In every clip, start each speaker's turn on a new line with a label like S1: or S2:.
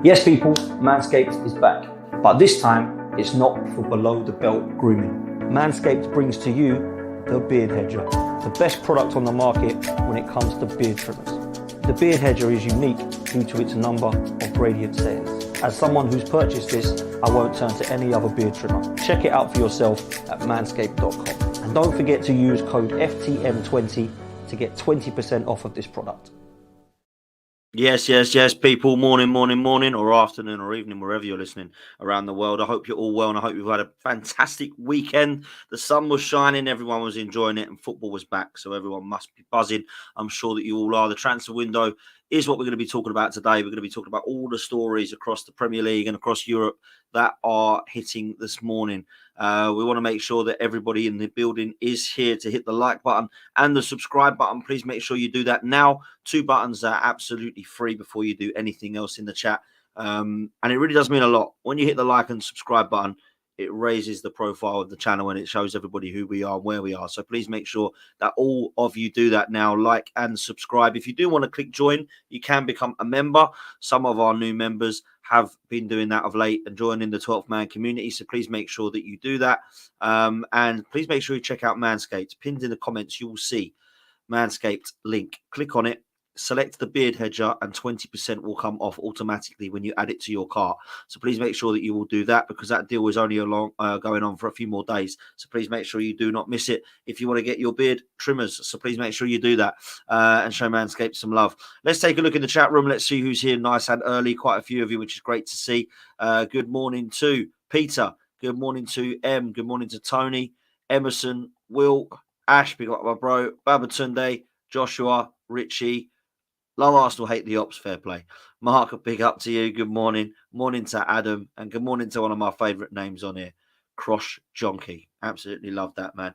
S1: Yes, people, Manscaped is back, but this time it's not for below the belt grooming. Manscaped brings to you the Beard Hedger, the best product on the market when it comes to beard trimmers. The Beard Hedger is unique due to its number of radiant settings. As someone who's purchased this, I won't turn to any other beard trimmer. Check it out for yourself at manscaped.com. And don't forget to use code FTM20 to get 20% off of this product.
S2: Yes, people. Morning, or afternoon, or evening, wherever you're listening around the world. I hope you're all well, and I hope you've had a fantastic weekend. The sun was shining, everyone was enjoying it, and football was back, so everyone must be buzzing. I'm sure that you all are. The transfer window is what we're going to be talking about today. We're going to be talking about all the stories across the Premier League and across Europe that are hitting this morning. We want to make sure that everybody in the building is here to hit the like button and the subscribe button. Please make sure you do that now. 2 buttons are absolutely free before you do anything else in the chat. And it really does mean a lot. When you hit the like and subscribe button, it raises the profile of the channel and it shows everybody who we are, where we are. So please make sure that all of you do that now, like and subscribe. If you do want to click join, you can become a member. Some of our new members have been doing that of late and joining the 12th man community. So please make sure that you do that. And please make sure you check out Manscaped. Pinned in the comments, you will see Manscaped link. Click on it. Select the Beard Hedger and 20% will come off automatically when you add it to your cart. So please make sure that you will do that because that deal is only going on for a few more days. So please make sure you do not miss it if you want to get your beard trimmers. So please make sure you do that and show Manscaped some love. Let's take a look in the chat room. Let's see who's here nice and early. Quite a few of you, which is great to see. Good morning to Peter. Good morning to M. Good morning to Tony, Emerson, Will, Ash, big up my bro, Babatunde, Joshua, Richie. Love Arsenal, hate the ops, fair play. Mark, a big up to you. Good morning. Morning to Adam. And good morning to one of my favourite names on here, Crosh Jonky. Absolutely love that, man.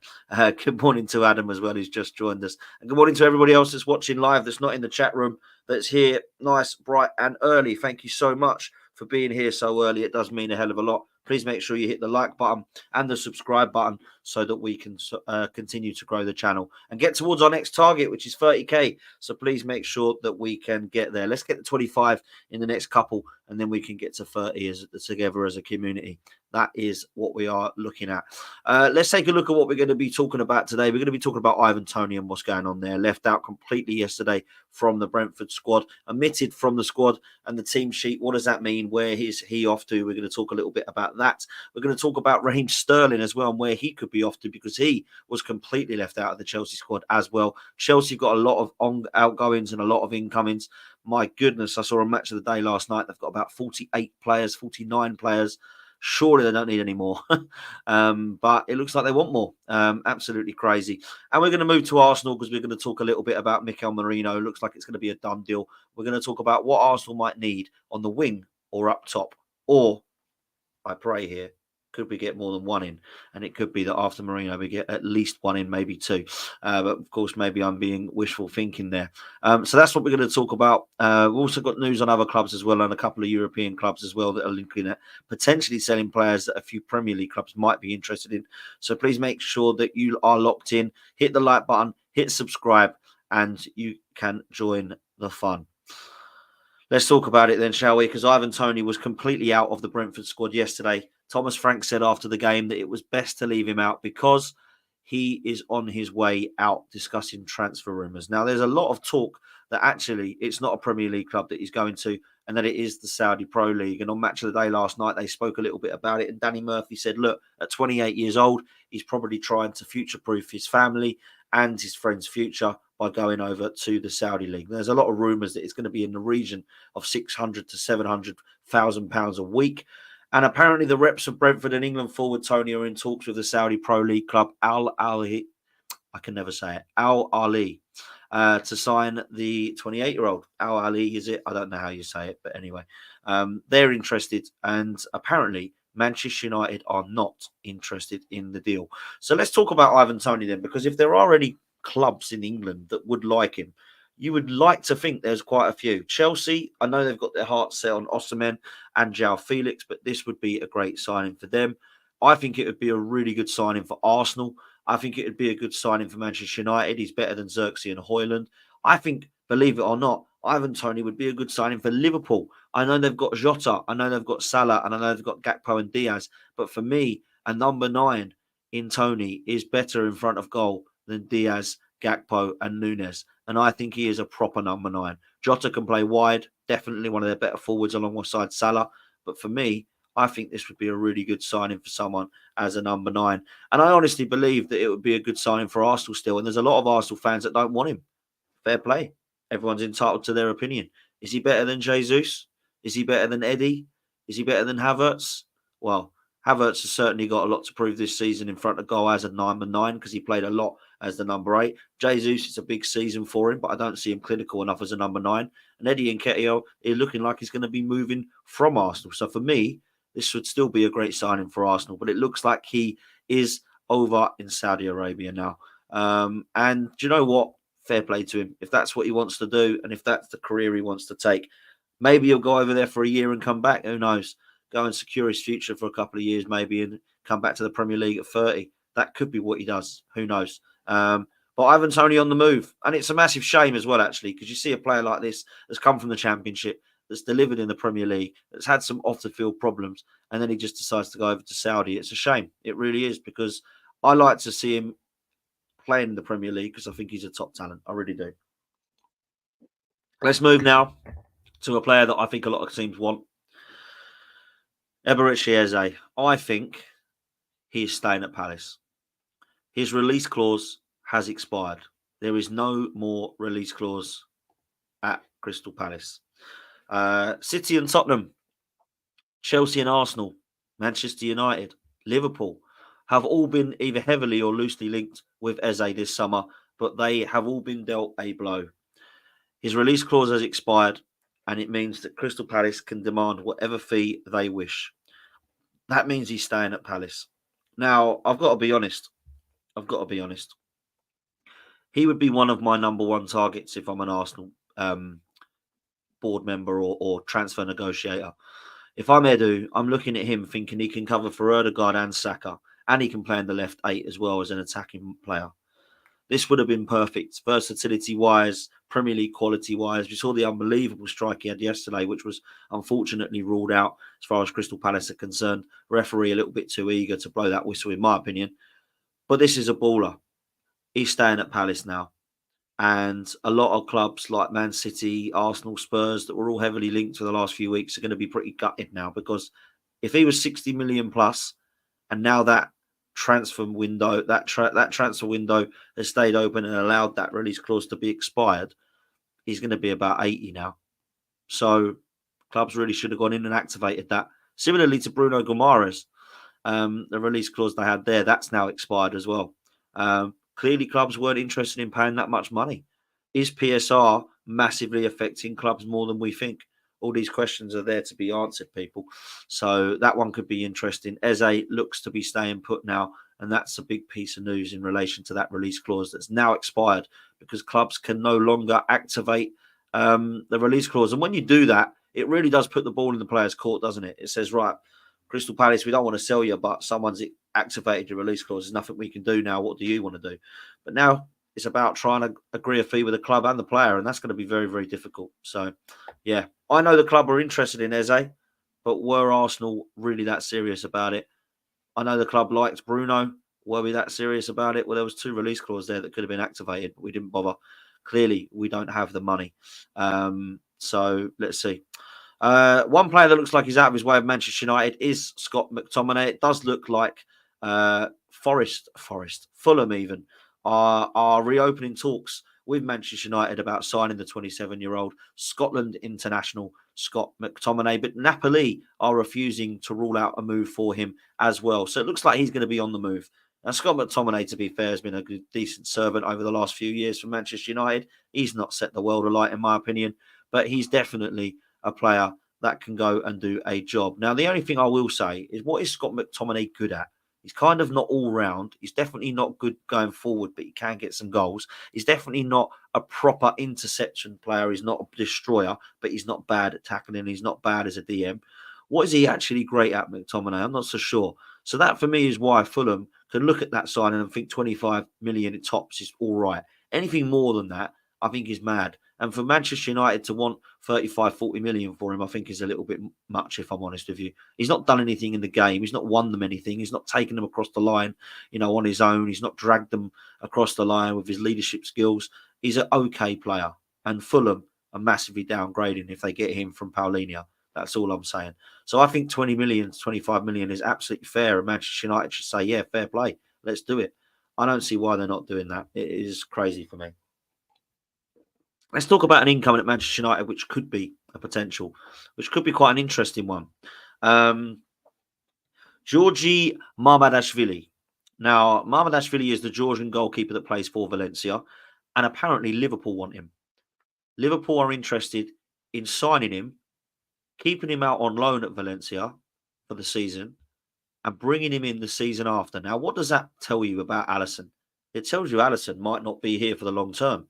S2: Good morning to Adam as well, who's just joined us. And good morning to everybody else that's watching live, that's not in the chat room, that's here nice, bright and early. Thank you so much for being here so early. It does mean a hell of a lot. Please make sure you hit the like button and the subscribe button so that we can continue to grow the channel and get towards our next target, which is 30k. So please make sure that we can get there. Let's get to 25 in the next couple, and then we can get to 30 together as a community. That is what we are looking at. Let's take a look at what we're going to be talking about today. We're going to be talking about Ivan Toney and what's going on there. Left out completely yesterday from the Brentford squad, omitted from the squad and the team sheet. What does that mean? Where is he off to? We're going to talk a little bit about that. We're going to talk about Raheem Sterling as well and where he could be off to because he was completely left out of the Chelsea squad as well. Chelsea got a lot of outgoings and a lot of incomings. My goodness, I saw a match of the day last night. They've got about 48 players, 49 players. Surely they don't need any more. But it looks like they want more. Absolutely crazy. And we're going to move to Arsenal because we're going to talk a little bit about Mikel Merino. Looks like it's going to be a done deal. We're going to talk about what Arsenal might need on the wing or up top. Or, I pray here, could we get more than one in? And it could be that after Merino, we get at least one in, maybe two. But of course, maybe I'm being wishful thinking there. So that's what we're going to talk about. We've also got news on other clubs as well and a couple of European clubs as well that are looking at potentially selling players that a few Premier League clubs might be interested in. So please make sure that you are locked in. Hit the like button, hit subscribe, and you can join the fun. Let's talk about it then, shall we? Because Ivan Toney was completely out of the Brentford squad yesterday. Thomas Frank said after the game that it was best to leave him out because he is on his way out, discussing transfer rumours. Now, there's a lot of talk that actually it's not a Premier League club that he's going to and that it is the Saudi Pro League. And on Match of the Day last night, they spoke a little bit about it. And Danny Murphy said, look, at 28 years old, he's probably trying to future-proof his family and his friend's future by going over to the Saudi League. There's a lot of rumours that it's going to be in the region of £600,000 to £700,000 a week. And apparently the reps of Brentford and England forward Toney are in talks with the Saudi Pro League club Al Ahly, to sign the 28-year-old. Al Ahly, is it? I don't know how you say it, but anyway. They're interested, and apparently Manchester United are not interested in the deal. So let's talk about Ivan Toney then, because if there are any clubs in England that would like him, you would like to think there's quite a few. Chelsea, I know they've got their hearts set on Osimhen and João Felix, but this would be a great signing for them. I think it would be a really good signing for Arsenal. I think it would be a good signing for Manchester United. He's better than Xerxes and Højlund. I think, believe it or not, Ivan Toney would be a good signing for Liverpool. I know they've got Jota, I know they've got Salah, and I know they've got Gakpo and Diaz. But for me, a number 9 in Toney is better in front of goal than Diaz, Gakpo, and Nunes. And I think he is a proper number 9. Jota can play wide, definitely one of their better forwards alongside Salah. But for me, I think this would be a really good signing for someone as a number 9. And I honestly believe that it would be a good signing for Arsenal still. And there's a lot of Arsenal fans that don't want him. Fair play. Everyone's entitled to their opinion. Is he better than Jesus? Is he better than Eddie? Is he better than Havertz? Well, Havertz has certainly got a lot to prove this season in front of goal as a number 9 because he played a lot as the number 8. Jesus, it's a big season for him, but I don't see him clinical enough as a number 9. And Eddie Nketiah is looking like he's going to be moving from Arsenal. So for me, this would still be a great signing for Arsenal, but it looks like he is over in Saudi Arabia now. And do you know what? Fair play to him. If that's what he wants to do, and if that's the career he wants to take, maybe he'll go over there for a year and come back. Who knows? Go and secure his future for a couple of years, maybe, and come back to the Premier League at 30. That could be what he does. Who knows? But Ivan Toney on the move. And it's a massive shame as well, actually, because you see a player like this that's come from the Championship, that's delivered in the Premier League, that's had some off-the-field problems, and then he just decides to go over to Saudi. It's a shame. It really is, because I like to see him playing in the Premier League because I think he's a top talent. I really do. Let's move now to a player that I think a lot of teams want. Eberechi Eze. I think he is staying at Palace. His release clause has expired. There is no more release clause at Crystal Palace. City and Tottenham, Chelsea and Arsenal, Manchester United, Liverpool have all been either heavily or loosely linked with Eze this summer, but they have all been dealt a blow. His release clause has expired, and it means that Crystal Palace can demand whatever fee they wish. That means he's staying at Palace. Now, I've got to be honest. He would be one of my number 1 targets if I'm an Arsenal board member or transfer negotiator. If I'm Edu, I'm looking at him thinking he can cover for Ødegaard and Saka, and he can play in the left 8 as well as an attacking player. This would have been perfect, versatility-wise, Premier League quality-wise. We saw the unbelievable strike he had yesterday, which was unfortunately ruled out as far as Crystal Palace are concerned. Referee a little bit too eager to blow that whistle, in my opinion. But this is a baller. He's staying at Palace now. And a lot of clubs like Man City, Arsenal, Spurs, that were all heavily linked for the last few weeks are going to be pretty gutted now, because if he was 60 million plus, and now that transfer window, that transfer window has stayed open and allowed that release clause to be expired, he's going to be about 80 now. So clubs really should have gone in and activated that. Similarly to Bruno Guimaraes, the release clause they had there, that's now expired as well. Clearly clubs weren't interested in paying that much money. Is PSR massively affecting clubs more than we think? All these questions are there to be answered, people. So that one could be interesting. Eze looks to be staying put now, and that's a big piece of news in relation to that release clause that's now expired, because clubs can no longer activate the release clause. And when you do that, it really does put the ball in the player's court, doesn't it? It says, right, Crystal Palace, we don't want to sell you, but someone's activated your release clause. There's nothing we can do now. What do you want to do? But now it's about trying to agree a fee with the club and the player, and that's going to be very, very difficult. So, yeah, I know the club are interested in Eze, but were Arsenal really that serious about it? I know the club liked Bruno. Were we that serious about it? Well, there was 2 release clauses there that could have been activated, but we didn't bother. Clearly, we don't have the money. So let's see. One player that looks like he's out of his way of Manchester United is Scott McTominay. It does look like Fulham even are reopening talks with Manchester United about signing the 27-year-old Scotland international Scott McTominay, but Napoli are refusing to rule out a move for him as well. So it looks like he's going to be on the move. Now, Scott McTominay, to be fair, has been a good, decent servant over the last few years for Manchester United. He's not set the world alight, in my opinion, but he's definitely a player that can go and do a job. Now, the only thing I will say is, what is Scott McTominay good at? He's kind of not all round. He's definitely not good going forward, but he can get some goals. He's definitely not a proper interception player. He's not a destroyer, but he's not bad at tackling. He's not bad as a DM. What is he actually great at, McTominay? I'm not so sure. So that, for me, is why Fulham can look at that signing and think 25 million at tops is all right. Anything more than that, I think, is mad. And for Manchester United to want 35, 40 million for him, I think is a little bit much, if I'm honest with you. He's not done anything in the game. He's not won them anything. He's not taken them across the line, on his own. He's not dragged them across the line with his leadership skills. He's an okay player. And Fulham are massively downgrading if they get him from Paulinho. That's all I'm saying. So I think 20 million, 25 million is absolutely fair. And Manchester United should say, yeah, fair play. Let's do it. I don't see why they're not doing that. It is crazy for me. Let's talk about an income at Manchester United, which could be a potential, which could be quite an interesting one. Georgi Mamadashvili. Now, Mamadashvili is the Georgian goalkeeper that plays for Valencia, and apparently Liverpool want him. Liverpool are interested in signing him, keeping him out on loan at Valencia for the season, and bringing him in the season after. Now, what does that tell you about Alisson? It tells you Alisson might not be here for the long term.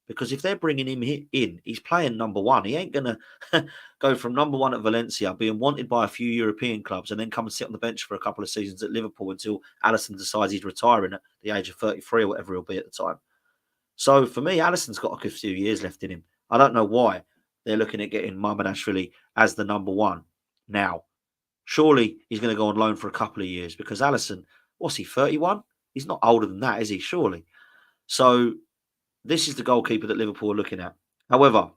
S2: Because if they're bringing him in, he's playing number one. He ain't going to go from number one at Valencia, being wanted by a few European clubs, and then come and sit on the bench for a couple of seasons at Liverpool until Alisson decides he's retiring at the age of 33 or whatever he'll be at the time. So for me, Alisson's got a few years left in him. I don't know why they're looking at getting Mamadashvili as the number one now. Surely he's going to go on loan for a couple of years because Alisson, what's he, 31? He's not older than that, is he? Surely. So this is the goalkeeper that Liverpool are looking at. However,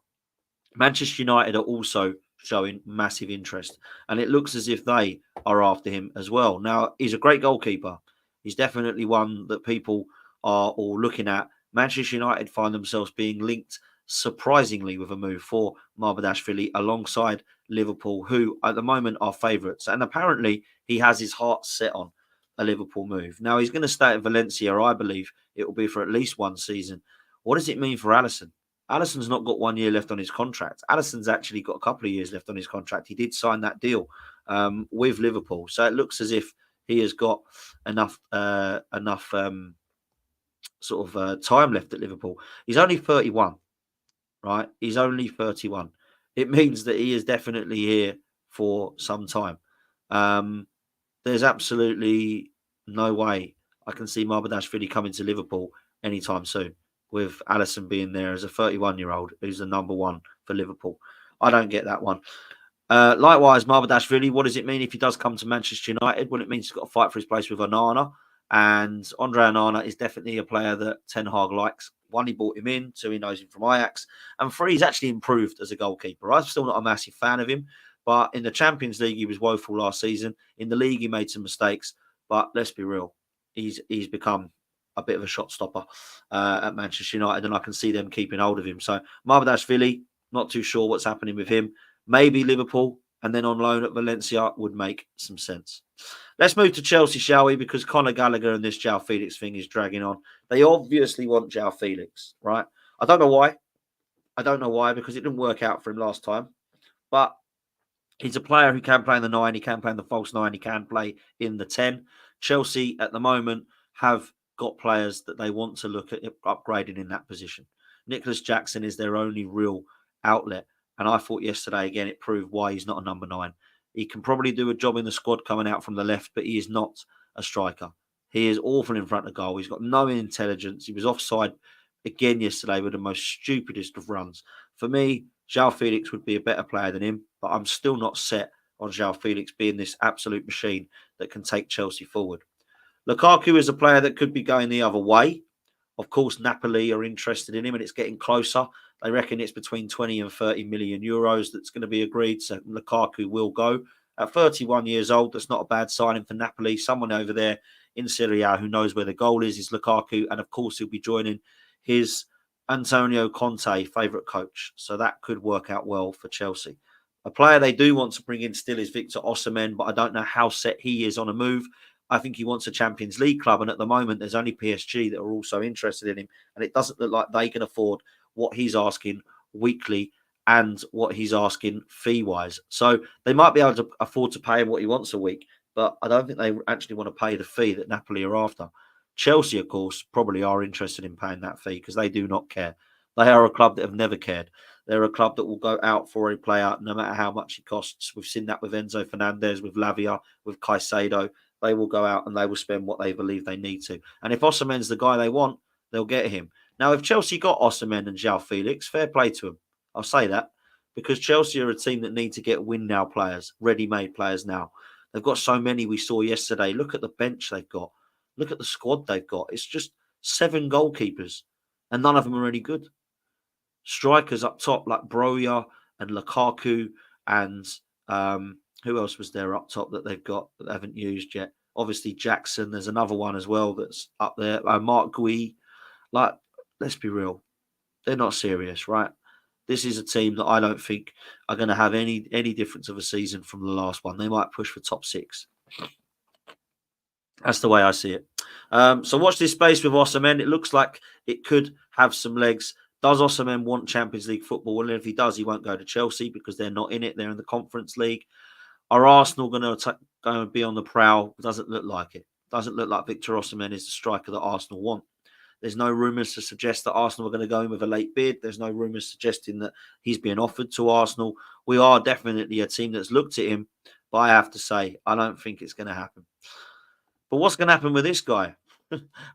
S2: Manchester United are also showing massive interest, and it looks as if they are after him as well. Now, he's a great goalkeeper. He's definitely one that people are all looking at. Manchester United find themselves being linked surprisingly with a move for Mamadashvili alongside Liverpool, who at the moment are favourites. And apparently he has his heart set on a Liverpool move. Now, he's going to stay at Valencia. I believe it will be for at least one season. What does it mean for Alisson? Alisson's not got 1 year left on his contract. Alisson's actually got a couple of years left on his contract. He did sign that deal with Liverpool. So it looks as if he has got enough time left at Liverpool. He's only 31, right? He's only 31. It means that he is definitely here for some time. There's absolutely no way I can see Mamadashvili coming to Liverpool anytime soon, with Alisson being there as a 31-year-old who's the number one for Liverpool. I don't get that one. Likewise, Mamadashvili, what does it mean if he does come to Manchester United? Well, it means he's got to fight for his place with Onana. And Andre Onana is definitely a player that Ten Hag likes. One, he brought him in. Two, he knows him from Ajax. And three, he's actually improved as a goalkeeper. I'm still not a massive fan of him. But in the Champions League, he was woeful last season. In the league, he made some mistakes. But let's be real. He's become a bit of a shot stopper at Manchester United, and I can see them keeping hold of him. So Mamadashvili, not too sure what's happening with him. Maybe Liverpool, and then on loan at Valencia would make some sense. Let's move to Chelsea, shall we? Because Conor Gallagher and this João Felix thing is dragging on. They obviously want João Felix, right? I don't know why. Because it didn't work out for him last time. But he's a player who can play in the 9, he can play in the false 9, he can play in the 10. Chelsea at the moment have got players that they want to look at upgrading in that position. Nicholas Jackson is their only real outlet. And I thought yesterday, again, it proved why he's not a number 9. He can probably do a job in the squad coming out from the left, but he is not a striker. He is awful in front of goal. He's got no intelligence. He was offside again yesterday with the most stupidest of runs. For me, João Felix would be a better player than him, but I'm still not set on João Felix being this absolute machine that can take Chelsea forward. Lukaku is a player that could be going the other way. Of course, Napoli are interested in him, and it's getting closer. They reckon it's between 20 and 30 million euros that's going to be agreed. So Lukaku will go. At 31 years old, that's not a bad signing for Napoli. Someone over there in Serie A who knows where the goal is Lukaku. And of course, he'll be joining his Antonio Conte favourite coach. So that could work out well for Chelsea. A player they do want to bring in still is Victor Osimhen, but I don't know how set he is on a move. I think he wants a Champions League club, and at the moment, there's only PSG that are also interested in him, and it doesn't look like they can afford what he's asking weekly and what he's asking fee-wise. So they might be able to afford to pay him what he wants a week, but I don't think they actually want to pay the fee that Napoli are after. Chelsea, of course, probably are interested in paying that fee because they do not care. They are a club that have never cared. They're a club that will go out for a player no matter how much it costs. We've seen that with Enzo Fernandez, with Lavia, with Caicedo. They will go out and they will spend what they believe they need to. And if Osimhen's the guy they want, they'll get him. Now, if Chelsea got Osimhen and João Felix, fair play to them. I'll say that because Chelsea are a team that need to get win now players, ready-made players now. They've got so many we saw yesterday. Look at the bench they've got. Look at the squad they've got. It's just 7 goalkeepers, and none of them are any good. Strikers up top like Broja and Lukaku and who else was there up top that they've got that they haven't used yet? Obviously Jackson. There's another one as well that's up there. Mark Guehi. Like, let's be real. They're not serious, right? This is a team that I don't think are going to have any difference of a season from the last one. They might push for top 6. That's the way I see it. So watch this space with Osimhen. It looks like it could have some legs. Does Osimhen want Champions League football? Well, if he does, he won't go to Chelsea because they're not in it. They're in the Conference League. Are Arsenal going to be on the prowl? Doesn't look like it. Doesn't look like Victor Osimhen is the striker that Arsenal want. There's no rumours to suggest that Arsenal are going to go in with a late bid. There's no rumours suggesting that he's being offered to Arsenal. We are definitely a team that's looked at him, but I have to say, I don't think it's going to happen. But what's going to happen with this guy?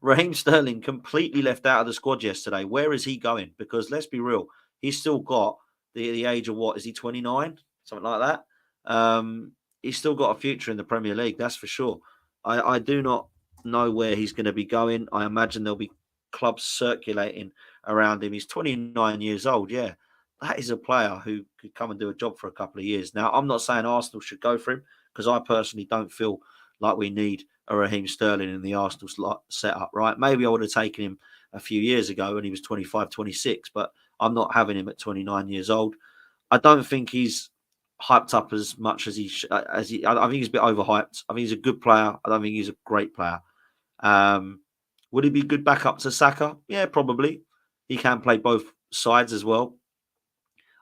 S2: Raheem Sterling completely left out of the squad yesterday. Where is he going? Because let's be real, he's still got the age of what? Is he 29? Something like that. He's still got a future in the Premier League, that's for sure. I do not know where he's going to be going. I imagine there'll be clubs circulating around him. He's 29 years old. Yeah, that is a player who could come and do a job for a couple of years. Now, I'm not saying Arsenal should go for him because I personally don't feel like we need a Raheem Sterling in the Arsenal setup, right? Maybe I would have taken him a few years ago when he was 25, 26, but I'm not having him at 29 years old. I don't think he's hyped up as much as I think he's a bit overhyped. I think he's a good player. I don't think he's a great player. Would he be good backup to Saka? Yeah, probably. He can play both sides as well.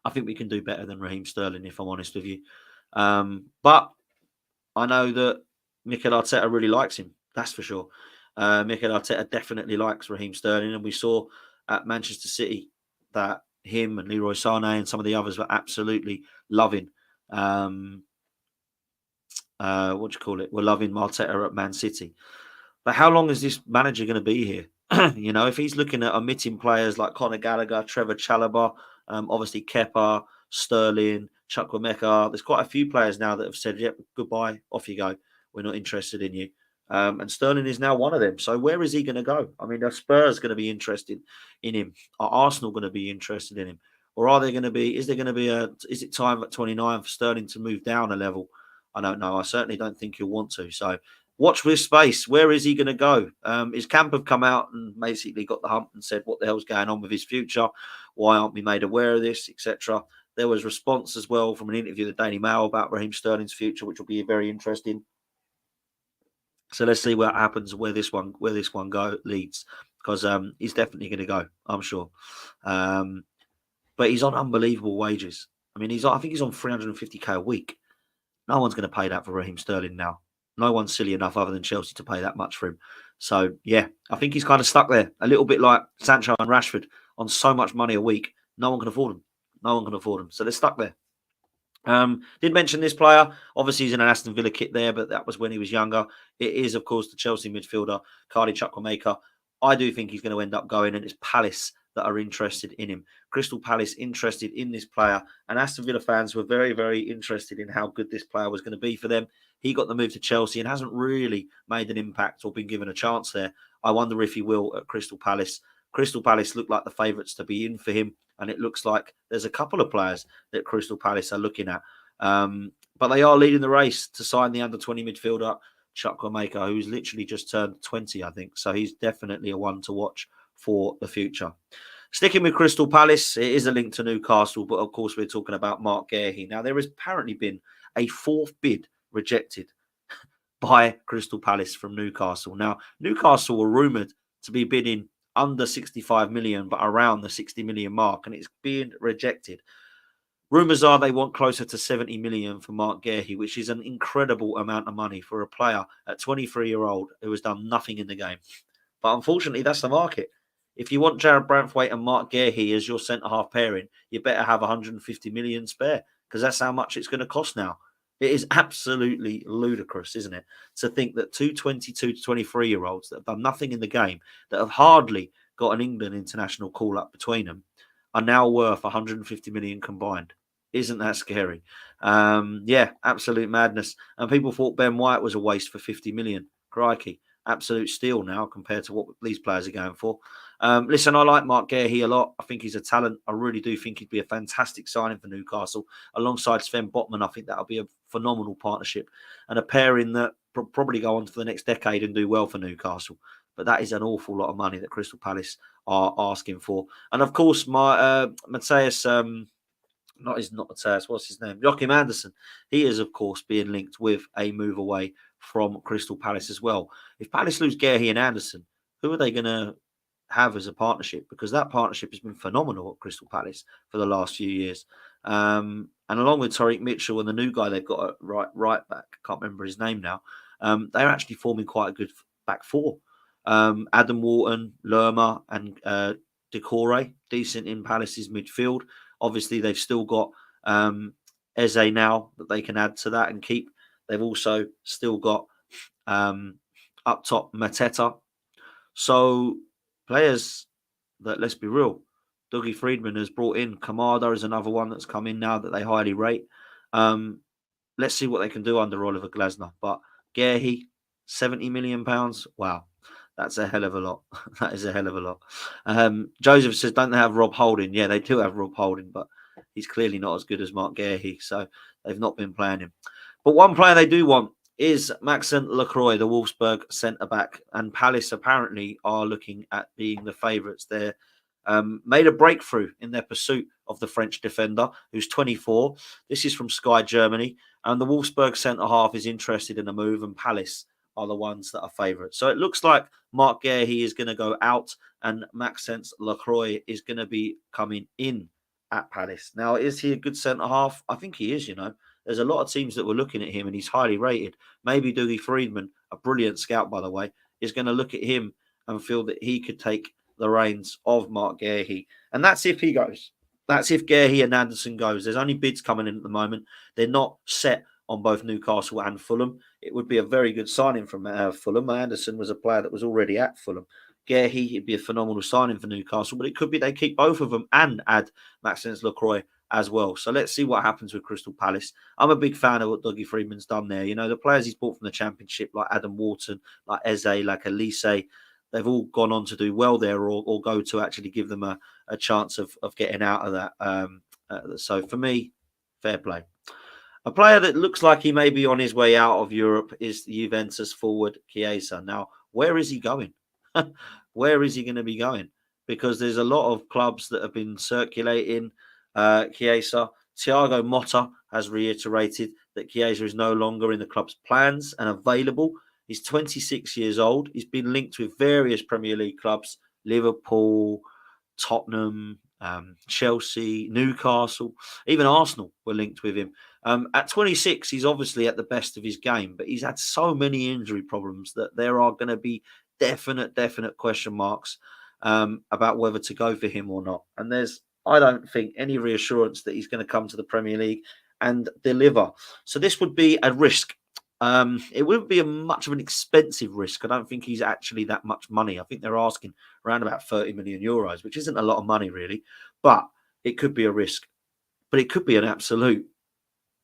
S2: I think we can do better than Raheem Sterling, if I'm honest with you. But I know that Mikel Arteta really likes him. That's for sure. Mikel Arteta definitely likes Raheem Sterling. And we saw at Manchester City that him and Leroy Sané and some of the others were absolutely loving. We're loving Arteta at Man City. But how long is this manager going to be here? If he's looking at omitting players like Conor Gallagher, Trevor Chalobah, obviously Kepa, Sterling, Chukwuemeka, there's quite a few players now that have said, yep, goodbye, off you go. We're not interested in you. And Sterling is now one of them. So where is he going to go? I mean, are Spurs going to be interested in him? Are Arsenal going to be interested in him? Or is it time at 29 for Sterling to move down a level? I don't know. I certainly don't think he'll want to. So watch this space. Where is he going to go? His camp have come out and basically got the hump and said, what the hell's going on with his future? Why aren't we made aware of this, etc.? There was response as well from an interview with the Daily Mail about Raheem Sterling's future, which will be very interesting. So let's see what happens, where this one leads, because he's definitely going to go, I'm sure. But he's on unbelievable wages. I mean, I think he's on 350k a week. No one's going to pay that for Raheem Sterling now. No one's silly enough other than Chelsea to pay that much for him. So, yeah, I think he's kind of stuck there. A little bit like Sancho and Rashford on so much money a week. No one can afford them. So they're stuck there. Did mention this player. Obviously, he's in an Aston Villa kit there, but that was when he was younger. It is, of course, the Chelsea midfielder, Cardi Chukwuemeka. I do think he's going to end up going, and it's Palace that are interested in him. Crystal Palace interested in this player, and Aston Villa fans were very, very interested in how good this player was going to be for them. He got the move to Chelsea and hasn't really made an impact or been given a chance there. I wonder if he will at Crystal Palace. Crystal Palace look like the favourites to be in for him, and it looks like there's a couple of players that Crystal Palace are looking at. But they are leading the race to sign the under-20 midfielder, Chukwuemeka, who's literally just turned 20, I think. So he's definitely a one to watch for the future. Sticking with Crystal Palace, it is a link to Newcastle, but of course we're talking about Mark Guehi. Now, there has apparently been a 4th bid rejected by Crystal Palace from Newcastle. Now, Newcastle were rumoured to be bidding under 65 million, but around the 60 million mark, and it's being rejected. Rumours are they want closer to 70 million for Mark Guehi, which is an incredible amount of money for a player at 23-year-old who has done nothing in the game. But unfortunately, that's the market. If you want Jared Branthwaite and Mark Guehi as your centre-half pairing, you better have 150 million spare, because that's how much it's going to cost now. It is absolutely ludicrous, isn't it, to think that two 22 to 23-year-olds that have done nothing in the game, that have hardly got an England international call up between them, are now worth 150 million combined. Isn't that scary? Yeah, absolute madness. And people thought Ben White was a waste for 50 million. Crikey, absolute steal now compared to what these players are going for. Listen, I like Mark Guehi a lot. I think he's a talent. I really do think he'd be a fantastic signing for Newcastle. Alongside Sven Botman, I think that'll be a phenomenal partnership and a pairing that probably go on for the next decade and do well for Newcastle. But that is an awful lot of money that Crystal Palace are asking for. And of course, my Matthias, not Matthias, what's his name? Joachim Andersen. He is, of course, being linked with a move away from Crystal Palace as well. If Palace lose Guehi and Andersen, who are they going to have as a partnership? Because that partnership has been phenomenal at Crystal Palace for the last few years. And along with Tariq Mitchell and the new guy they've got at right back, I can't remember his name now, they're actually forming quite a good back four. Adam Wharton, Lerma and Decore, decent in Palace's midfield. Obviously, they've still got Eze now that they can add to that and keep. They've also still got up top Mateta. So players that, let's be real, Dougie Friedman has brought in. Kamada is another one that's come in now that they highly rate. Let's see what they can do under Oliver Glasner. But Guehi, £70 million. Wow. That's a hell of a lot. That is a hell of a lot. Joseph says, don't they have Rob Holding? Yeah, they do have Rob Holding, but he's clearly not as good as Mark Guehi, so they've not been playing him. But one player they do want is Maxence Lacroix, the Wolfsburg centre-back, and Palace apparently are looking at being the favourites there. Made a breakthrough in their pursuit of the French defender, who's 24. This is from Sky Germany, and the Wolfsburg centre-half is interested in a move, and Palace are the ones that are favourites. So it looks like Mark Guehi is going to go out and Maxence Lacroix is going to be coming in at Palace. Now, is he a good centre-half? I think he is, There's a lot of teams that were looking at him and he's highly rated. Maybe Dougie Friedman, a brilliant scout, by the way, is going to look at him and feel that he could take the reins of Mark Guehi. And that's if he goes. That's if Guehi and Anderson goes. There's only bids coming in at the moment. They're not set on both Newcastle and Fulham. It would be a very good signing from Fulham. Anderson was a player that was already at Fulham. Guehi, it'd be a phenomenal signing for Newcastle, but it could be they keep both of them and add Maxence Lacroix as well. So let's see what happens with Crystal Palace. I'm a big fan of what Dougie Friedman's done there. The players he's bought from the Championship, like Adam Wharton, like Eze, like Elise, they've all gone on to do well there or go to actually give them a chance of getting out of that. So for me, fair play. A player that looks like he may be on his way out of Europe is the Juventus forward Caicedo. Now, where is he going? Where is he going to be going? Because there's a lot of clubs that have been circulating Caicedo. Thiago Motta has reiterated that Caicedo is no longer in the club's plans and available. He's 26 years old. He's been linked with various Premier League clubs, Liverpool, Tottenham, Chelsea, Newcastle, even Arsenal were linked with him. At 26, he's obviously at the best of his game, but he's had so many injury problems that there are going to be definite question marks about whether to go for him or not. And I don't think, any reassurance that he's going to come to the Premier League and deliver. So this would be a risk. It wouldn't be much of an expensive risk. I don't think he's actually that much money. I think they're asking around about 30 million euros, which isn't a lot of money really, but it could be a risk. But it could be an absolute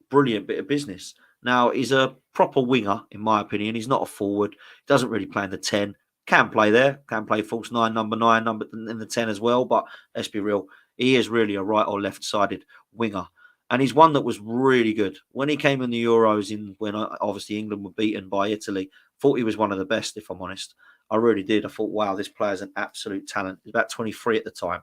S2: brilliant bit of business. Now, he's a proper winger, in my opinion. He's not a forward. He doesn't really play in the 10. Can play there. Can play false 9, number 9, number in the 10 as well. But let's be real. He is really a right or left-sided winger. And he's one that was really good. When he came in the Euros, when obviously England were beaten by Italy, I thought he was one of the best, if I'm honest. I really did. I thought, wow, this player's an absolute talent. He's about 23 at the time.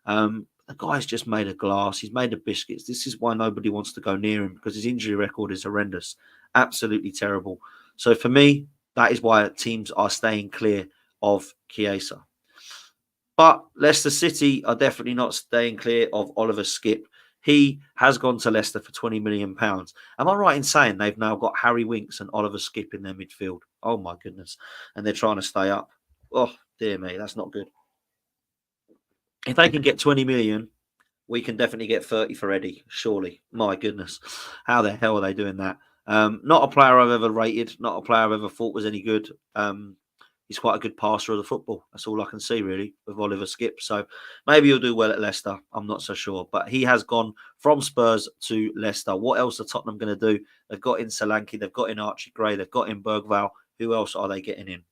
S2: The guy's just made of glass. He's made of biscuits. This is why nobody wants to go near him, because his injury record is horrendous. Absolutely terrible. So for me, that is why teams are staying clear of Caicedo. But Leicester City are definitely not staying clear of Oliver Skipp. He has gone to Leicester for £20 million. Am I right in saying they've now got Harry Winks and Oliver Skipp in their midfield? Oh, my goodness. And they're trying to stay up. Oh, dear me. That's not good. If they can get 20 million, we can definitely get 30 for Eddie, surely. My goodness. How the hell are they doing that? Not a player I've ever rated. Not a player I've ever thought was any good. he's quite a good passer of the football. That's all I can see, really, with Oliver Skipp. So maybe he'll do well at Leicester. I'm not so sure. But he has gone from Spurs to Leicester. What else are Tottenham going to do? They've got in Solanke, they've got in Archie Gray, they've got in Bergvall. Who else are they getting in?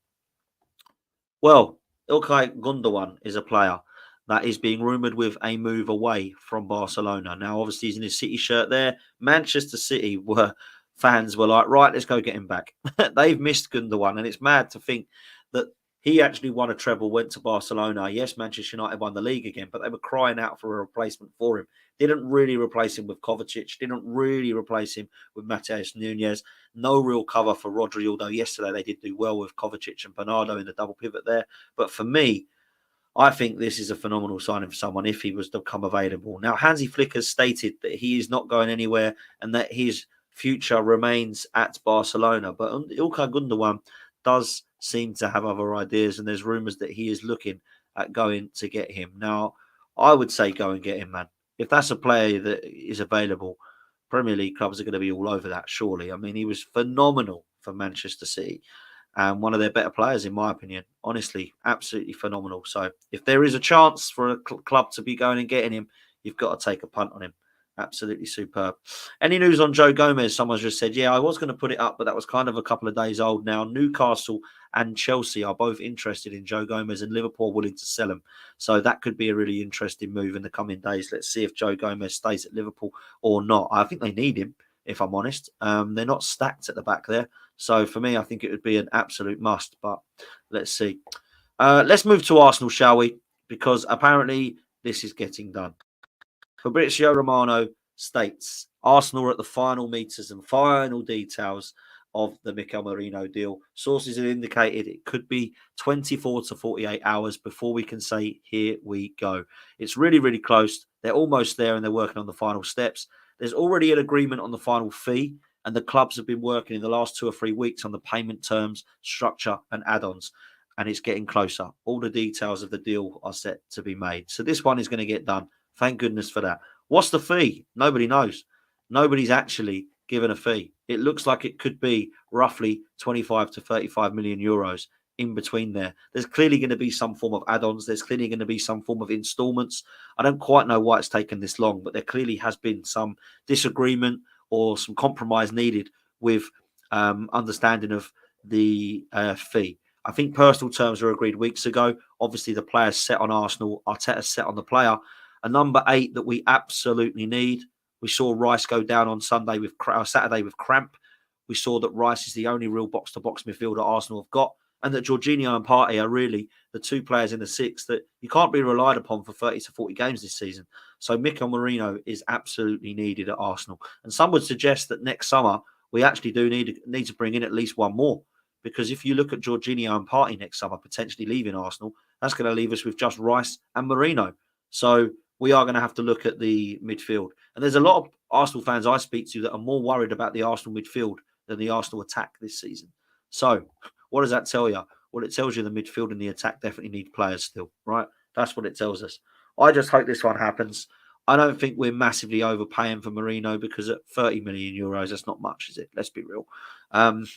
S2: Well, Ilkay Gundogan is a player that is being rumoured with a move away from Barcelona. Now, obviously, he's in his City shirt there. Manchester City fans were like, right, let's go get him back. They've missed Gundogan, and it's mad to think that he actually won a treble, went to Barcelona. Yes, Manchester United won the league again, but they were crying out for a replacement for him. Didn't really replace him with Kovacic. Didn't really replace him with Matheus Nunes. No real cover for Rodri, although yesterday they did do well with Kovacic and Bernardo in the double pivot there. But for me, I think this is a phenomenal signing for someone if he was to come available. Now, Hansi Flick has stated that he is not going anywhere and that his future remains at Barcelona. But Ilkay Gundogan does seem to have other ideas, and there's rumours that he is looking at going to get him. Now, I would say go and get him, man. If that's a player that is available, Premier League clubs are going to be all over that, surely. I mean, he was phenomenal for Manchester City and one of their better players, in my opinion. Honestly, absolutely phenomenal. So if there is a chance for a club to be going and getting him, you've got to take a punt on him. Absolutely superb. Any news on Joe Gomez? Someone's just said, yeah, I was going to put it up, but that was kind of a couple of days old now. Newcastle and Chelsea are both interested in Joe Gomez, and Liverpool willing to sell him. So that could be a really interesting move in the coming days. Let's see if Joe Gomez stays at Liverpool or not. I think they need him, if I'm honest. They're not stacked at the back there. So for me, I think it would be an absolute must, but let's see. Let's move to Arsenal, shall we? Because apparently this is getting done. Fabrizio Romano states Arsenal are at the final meters and final details of the Mikel Merino deal. Sources have indicated it could be 24 to 48 hours before we can say, here we go. It's really, really close. They're almost there and they're working on the final steps. There's already an agreement on the final fee, and the clubs have been working in the last 2 or 3 weeks on the payment terms, structure, and add-ons. And it's getting closer. All the details of the deal are set to be made. So this one is going to get done. Thank goodness for that. What's the fee? Nobody knows. Nobody's actually given a fee. It looks like it could be roughly 25 to 35 million euros in between there. There's clearly going to be some form of add-ons. There's clearly going to be some form of installments. I don't quite know why it's taken this long, but there clearly has been some disagreement or some compromise needed with understanding of the fee. I think personal terms were agreed weeks ago. Obviously, the player's set on Arsenal. Arteta's set on the player. A number 8 that we absolutely need. We saw Rice go down on Saturday with cramp. We saw that Rice is the only real box-to-box midfielder Arsenal have got, and that Jorginho and Partey are really the 2 players in the 6 that you can't be relied upon for 30 to 40 games this season. So Mikel Merino is absolutely needed at Arsenal. And some would suggest that next summer we actually do need to bring in at least one more. Because if you look at Jorginho and Partey next summer potentially leaving Arsenal, that's going to leave us with just Rice and Merino. So we are going to have to look at the midfield. And there's a lot of Arsenal fans I speak to that are more worried about the Arsenal midfield than the Arsenal attack this season. So what does that tell you? Well, it tells you the midfield and the attack definitely need players still, right? That's what it tells us. I just hope this one happens. I don't think we're massively overpaying for Merino, because at 30 million euros, that's not much, is it? Let's be real.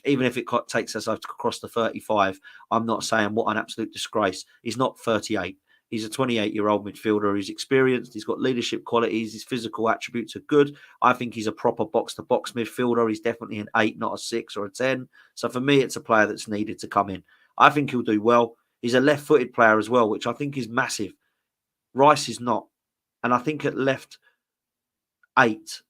S2: Even if it takes us across the 35, I'm not saying what an absolute disgrace. He's not 38. He's a 28-year-old midfielder. He's experienced. He's got leadership qualities. His physical attributes are good. I think he's a proper box-to-box midfielder. He's definitely an 8, not a 6 or a 10. So for me, it's a player that's needed to come in. I think he'll do well. He's a left-footed player as well, which I think is massive. Rice is not. And I think at left 8,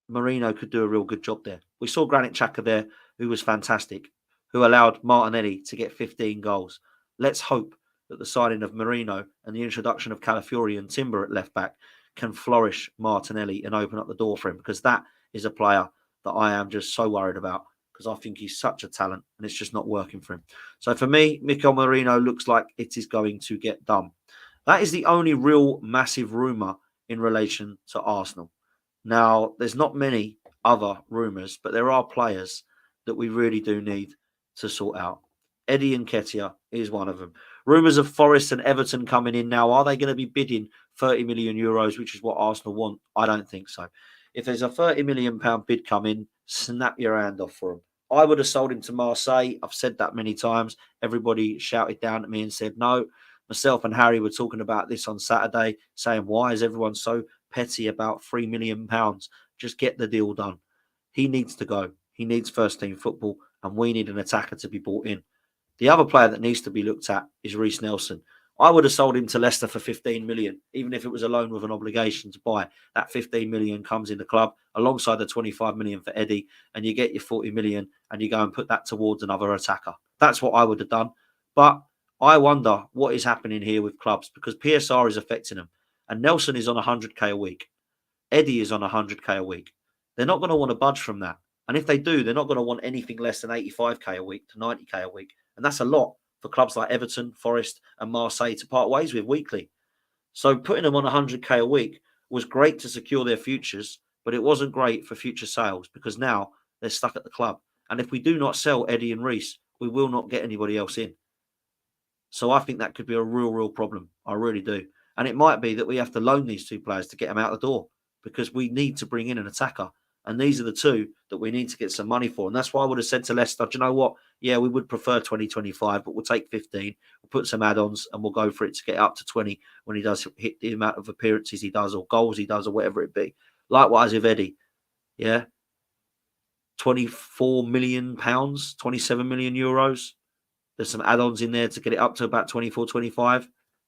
S2: Merino could do a real good job there. We saw Granit Xhaka there, who was fantastic, who allowed Martinelli to get 15 goals. Let's hope that the signing of Merino and the introduction of Calafiori and Timber at left back can flourish Martinelli and open up the door for him, because that is a player that I am just so worried about, because I think he's such a talent and it's just not working for him. So for me, Mikel Merino looks like it is going to get done. That is the only real massive rumour in relation to Arsenal. Now, there's not many other rumours, but there are players that we really do need to sort out. Eddie Nketiah is one of them. Rumours of Forest and Everton coming in now. Are they going to be bidding 30 million euros, which is what Arsenal want? I don't think so. If there's a £30 million bid come in, snap your hand off for them. I would have sold him to Marseille. I've said that many times. Everybody shouted down at me and said no. Myself and Harry were talking about this on Saturday, saying, why is everyone so petty about £3 million? Just get the deal done. He needs to go. He needs first team football, and we need an attacker to be brought in. The other player that needs to be looked at is Reece Nelson. I would have sold him to Leicester for 15 million, even if it was a loan with an obligation to buy. That 15 million comes in the club alongside the 25 million for Eddie, and you get your 40 million and you go and put that towards another attacker. That's what I would have done. But I wonder what is happening here with clubs, because PSR is affecting them. And Nelson is on 100k a week. Eddie is on 100k a week. They're not going to want to budge from that. And if they do, they're not going to want anything less than 85k a week to 90k a week. And that's a lot for clubs like Everton, Forest and Marseille to part ways with weekly. So putting them on 100k a week was great to secure their futures, but it wasn't great for future sales, because now they're stuck at the club. And if we do not sell Eddie and Reece, we will not get anybody else in. So I think that could be a real problem. I really do. And it might be that we have to loan these two players to get them out the door, because we need to bring in an attacker. And these are the two that we need to get some money for. And that's why I would have said to Leicester, do you know what? Yeah, we would prefer 2025, but we'll take 15. We'll put some add-ons and we'll go for it to get up to 20 when he does hit the amount of appearances he does or goals he does or whatever it be. Likewise with Eddie. Yeah. £24 million, 27 million euros. There's some add-ons in there to get it up to about 24, 25.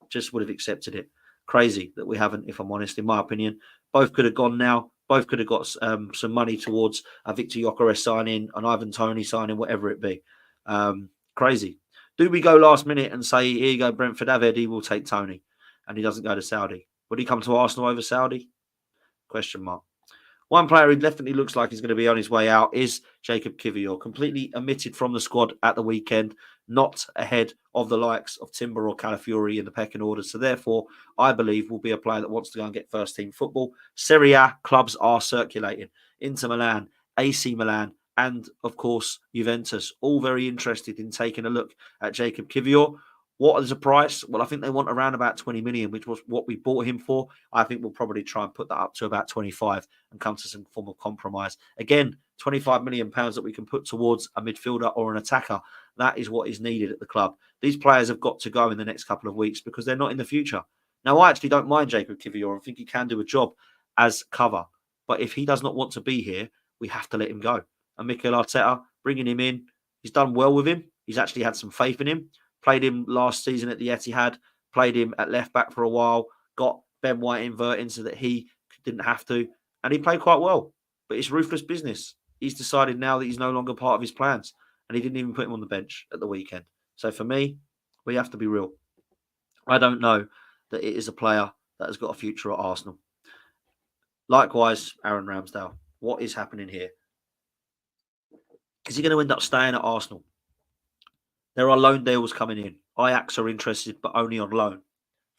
S2: Just would have accepted it. Crazy that we haven't, if I'm honest, in my opinion. Both could have gone now. Both could have got some money towards a Victor Gyökeres signing, an Ivan Toney signing, whatever it be. Crazy. Do we go last minute and say, here you go, Brentford, have Eddie, we'll take Toney, and he doesn't go to Saudi? Would he come to Arsenal over Saudi? Question mark. One player who definitely looks like he's going to be on his way out is Jacob Kiwior, completely omitted from the squad at the weekend, not ahead of the likes of Timber or Calafiori in the pecking order. So therefore, I believe will be a player that wants to go and get first team football. Serie A clubs are circulating. Inter Milan, AC Milan, and of course, Juventus, all very interested in taking a look at Jacob Kiwior. What is the price? Well, I think they want around about 20 million, which was what we bought him for. I think we'll probably try and put that up to about 25 and come to some form of compromise. Again, 25 million pounds that we can put towards a midfielder or an attacker. That is what is needed at the club. These players have got to go in the next couple of weeks because they're not in the future. Now, I actually don't mind Jacob Kiwior. I think he can do a job as cover. But if he does not want to be here, we have to let him go. And Mikel Arteta, bringing him in, he's done well with him. He's actually had some faith in him. Played him last season at the Etihad, played him at left back for a while, got Ben White inverting so that he didn't have to, and he played quite well. But it's ruthless business. He's decided now that he's no longer part of his plans, and he didn't even put him on the bench at the weekend. So for me, we have to be real. I don't know that it is a player that has got a future at Arsenal. Likewise, Aaron Ramsdale. What is happening here? Is he going to end up staying at Arsenal? There are loan deals coming in. Ajax are interested, but only on loan.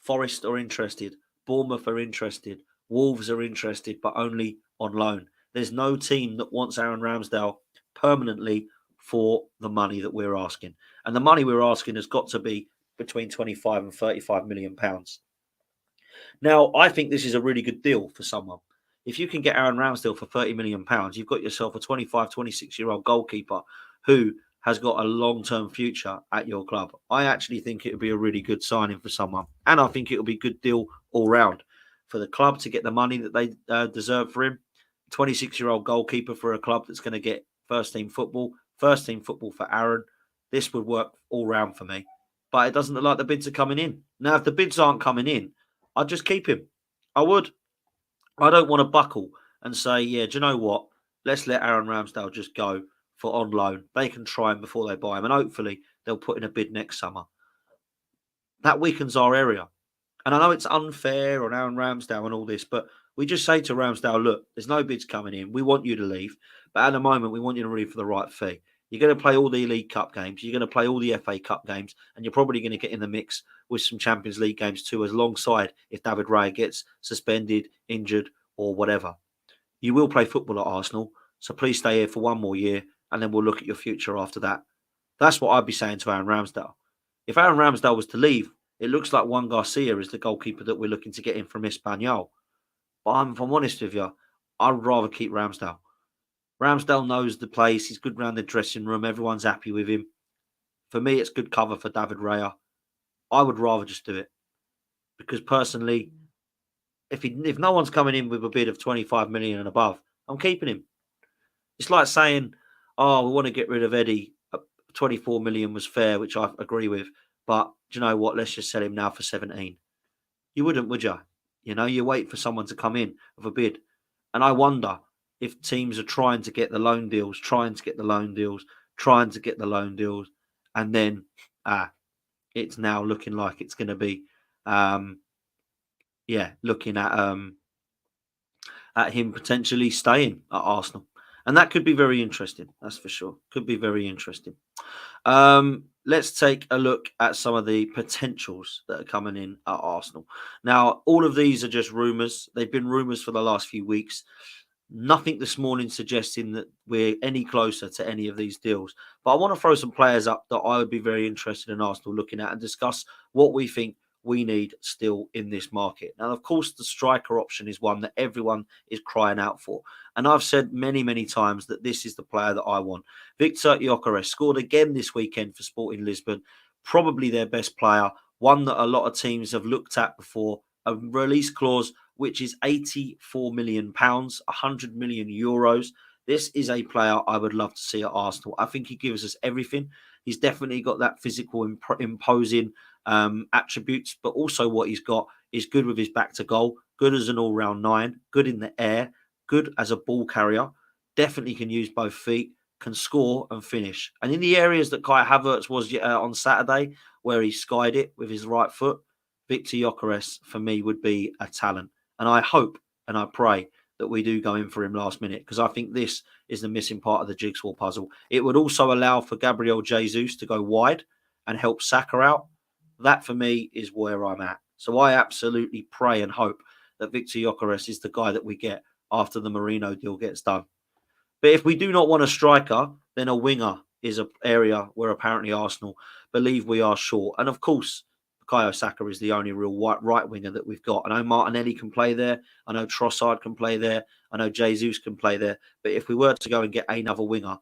S2: Forest are interested. Bournemouth are interested. Wolves are interested, but only on loan. There's no team that wants Aaron Ramsdale permanently for the money that we're asking. And the money we're asking has got to be between 25 and 35 million pounds. Now, I think this is a really good deal for someone. If you can get Aaron Ramsdale for 30 million pounds, you've got yourself a 25, 26-year-old goalkeeper who has got a long-term future at your club. I actually think it would be a really good signing for someone. And I think it will be a good deal all round for the club to get the money that they deserve for him. 26-year-old goalkeeper for a club that's going to get first-team football for Aaron. This would work all round for me. But it doesn't look like the bids are coming in. Now, if the bids aren't coming in, I'd just keep him. I would. I don't want to buckle and say, yeah, do you know what? Let's let Aaron Ramsdale just go for on loan. They can try him before they buy him, and hopefully they'll put in a bid next summer. That weakens our area. And I know it's unfair on Aaron Ramsdale and all this, but we just say to Ramsdale, look, there's no bids coming in. We want you to leave, but at the moment we want you to leave for the right fee. You're going to play all the League Cup games. You're going to play all the FA Cup games, and you're probably going to get in the mix with some Champions League games too, alongside if David Raya gets suspended, injured, or whatever. You will play football at Arsenal, so please stay here for one more year, and then we'll look at your future after that. That's what I'd be saying to Aaron Ramsdale. If Aaron Ramsdale was to leave, it looks like Juan Garcia is the goalkeeper that we're looking to get in from Espanyol. But if I'm honest with you, I'd rather keep Ramsdale. Ramsdale knows the place. He's good round the dressing room. Everyone's happy with him. For me, it's good cover for David Raya. I would rather just do it because personally, if no one's coming in with a bid of 25 million and above, I'm keeping him. It's like saying, oh, we want to get rid of Eddie. 24 million was fair, which I agree with. But do you know what? Let's just sell him now for 17. You wouldn't, would you? You know, you wait for someone to come in with a bid. And I wonder if teams are trying to get the loan deals, and then it's now looking like it's going to be, looking at him potentially staying at Arsenal. And that could be very interesting, that's for sure. Could be very interesting. Let's take a look at some of the potentials that are coming in at Arsenal. Now, all of these are just rumours. They've been rumours for the last few weeks. Nothing this morning suggesting that we're any closer to any of these deals. But I want to throw some players up that I would be very interested in Arsenal looking at and discuss what we think we need still in this market. Now, of course, the striker option is one that everyone is crying out for. And I've said many, many times that this is the player that I want. Victor Gyökeres scored again this weekend for Sporting Lisbon. Probably their best player. One that a lot of teams have looked at before. A release clause which is £84 million, 100 million euros. This is a player I would love to see at Arsenal. I think he gives us everything. He's definitely got that physical, imposing attributes, but also what he's got is good with his back to goal, good as an all-round 9, good in the air, good as a ball carrier, definitely can use both feet, can score and finish. And in the areas that Kai Havertz was on Saturday, where he skied it with his right foot, Victor Gyökeres, for me, would be a talent. And I hope and I pray that we do go in for him last minute, because I think this is the missing part of the jigsaw puzzle. It would also allow for Gabriel Jesus to go wide and help Saka out. That, for me, is where I'm at. So I absolutely pray and hope that Victor Gyökeres is the guy that we get after the Merino deal gets done. But if we do not want a striker, then a winger is an area where apparently Arsenal believe we are short. And of course, Bukayo Saka is the only real right winger that we've got. I know Martinelli can play there. I know Trossard can play there. I know Jesus can play there. But if we were to go and get another winger,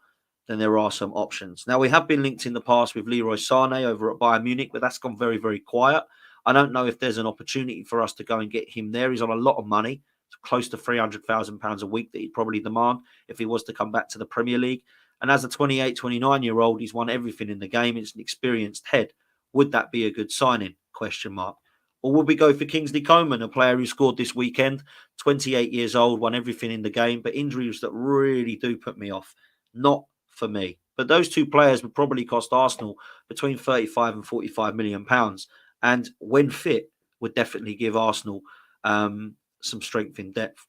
S2: then there are some options. Now, we have been linked in the past with Leroy Sané over at Bayern Munich, but that's gone very, very quiet. I don't know if there's an opportunity for us to go and get him there. He's on a lot of money. It's close to £300,000 a week that he'd probably demand if he was to come back to the Premier League. And as a 28, 29-year-old, he's won everything in the game. It's an experienced head. Would that be a good signing? Question mark. Or would we go for Kingsley Coman, a player who scored this weekend, 28 years old, won everything in the game, but injuries that really do put me off. Not for me. But those two players would probably cost Arsenal between 35 and 45 million pounds. And when fit, would definitely give Arsenal some strength in depth.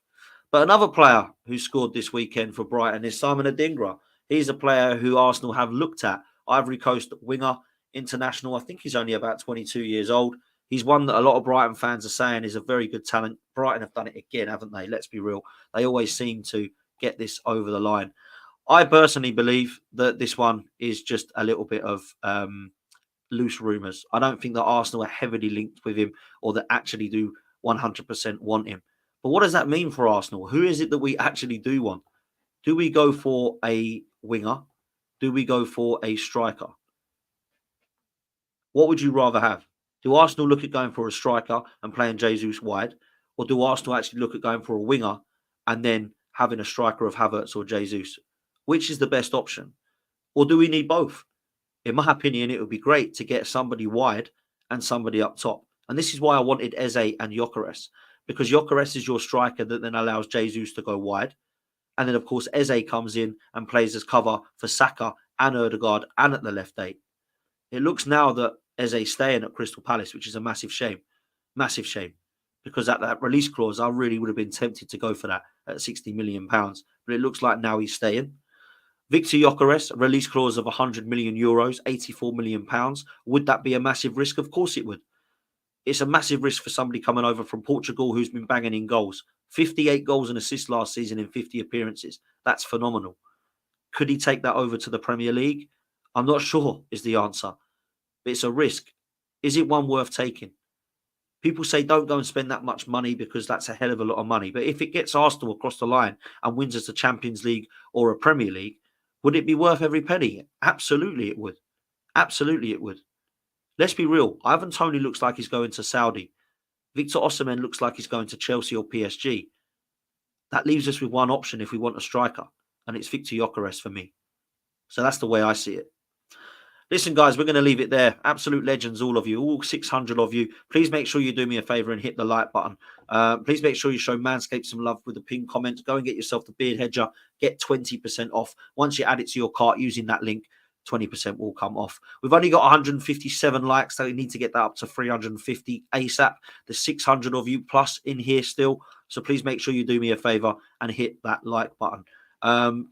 S2: But another player who scored this weekend for Brighton is Simon Adingra. He's a player who Arsenal have looked at. Ivory Coast winger, international. I think he's only about 22 years old. He's one that a lot of Brighton fans are saying is a very good talent. Brighton have done it again, haven't they? Let's be real. They always seem to get this over the line. I personally believe that this one is just a little bit of loose rumours. I don't think that Arsenal are heavily linked with him or that actually do 100% want him. But what does that mean for Arsenal? Who is it that we actually do want? Do we go for a winger? Do we go for a striker? What would you rather have? Do Arsenal look at going for a striker and playing Jesus wide? Or do Arsenal actually look at going for a winger and then having a striker of Havertz or Jesus? Which is the best option? Or do we need both? In my opinion, it would be great to get somebody wide and somebody up top. And this is why I wanted Eze and Gyökeres, because Gyökeres is your striker that then allows Jesus to go wide. And then, of course, Eze comes in and plays as cover for Saka and Ødegaard and at the left eight. It looks now that Eze staying at Crystal Palace, which is a massive shame. Massive shame. Because at that release clause, I really would have been tempted to go for that at £60 million. But it looks like now he's staying. Victor Gyökeres, a release clause of 100 million euros, 84 million pounds. Would that be a massive risk? Of course it would. It's a massive risk for somebody coming over from Portugal who's been banging in goals. 58 goals and assists last season in 50 appearances. That's phenomenal. Could he take that over to the Premier League? I'm not sure is the answer. But it's a risk. Is it one worth taking? People say don't go and spend that much money because that's a hell of a lot of money. But if it gets Arsenal across the line and wins us a Champions League or a Premier League, would it be worth every penny? Absolutely it would. Absolutely it would. Let's be real. Ivan Toney looks like he's going to Saudi. Victor Osimhen looks like he's going to Chelsea or PSG. That leaves us with one option if we want a striker, and it's Victor Gyökeres for me. So that's the way I see it. Listen, guys, we're going to leave it there. Absolute legends, all of you, all 600 of you. Please make sure you do me a favour and hit the like button. Please make sure you show Manscaped some love with the pinned comment. Go and get yourself the Beard Hedger. Get 20% off. Once you add it to your cart using that link, 20% will come off. We've only got 157 likes, so we need to get that up to 350 ASAP. There's 600 of you plus in here still. So please make sure you do me a favour and hit that like button.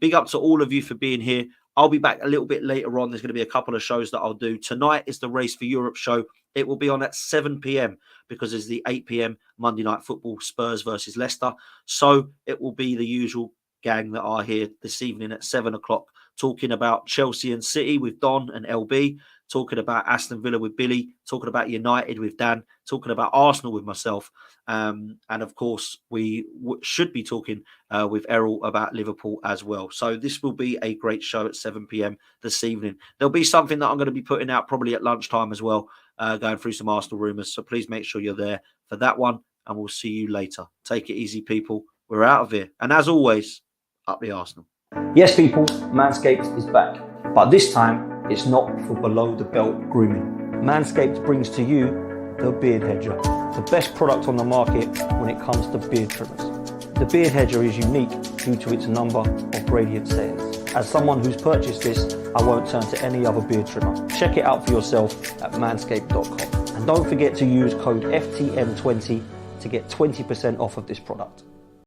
S2: Big up to all of you for being here. I'll be back a little bit later on. There's going to be a couple of shows that I'll do. Tonight is the Race for Europe show. It will be on at 7 p.m. because it's the 8 p.m. Monday Night Football, Spurs versus Leicester. So it will be the usual gang that are here this evening at 7 o'clock, talking about Chelsea and City with Don and LB, talking about Aston Villa with Billy, talking about United with Dan, talking about Arsenal with myself. And of course, we should be talking with Errol about Liverpool as well. So this will be a great show at 7 p.m. this evening. There'll be something that I'm going to be putting out probably at lunchtime as well, going through some Arsenal rumours. So please make sure you're there for that one, and we'll see you later. Take it easy, people. We're out of here. And as always, up the Arsenal.
S1: Yes, people, Manscaped is back. But this time, it's not for below-the-belt grooming. Manscaped brings to you the Beard Hedger, the best product on the market when it comes to beard trimmers. The Beard Hedger is unique due to its number of gradient settings. As someone who's purchased this, I won't turn to any other beard trimmer. Check it out for yourself at manscaped.com. And don't forget to use code FTM20 to get 20% off of this product.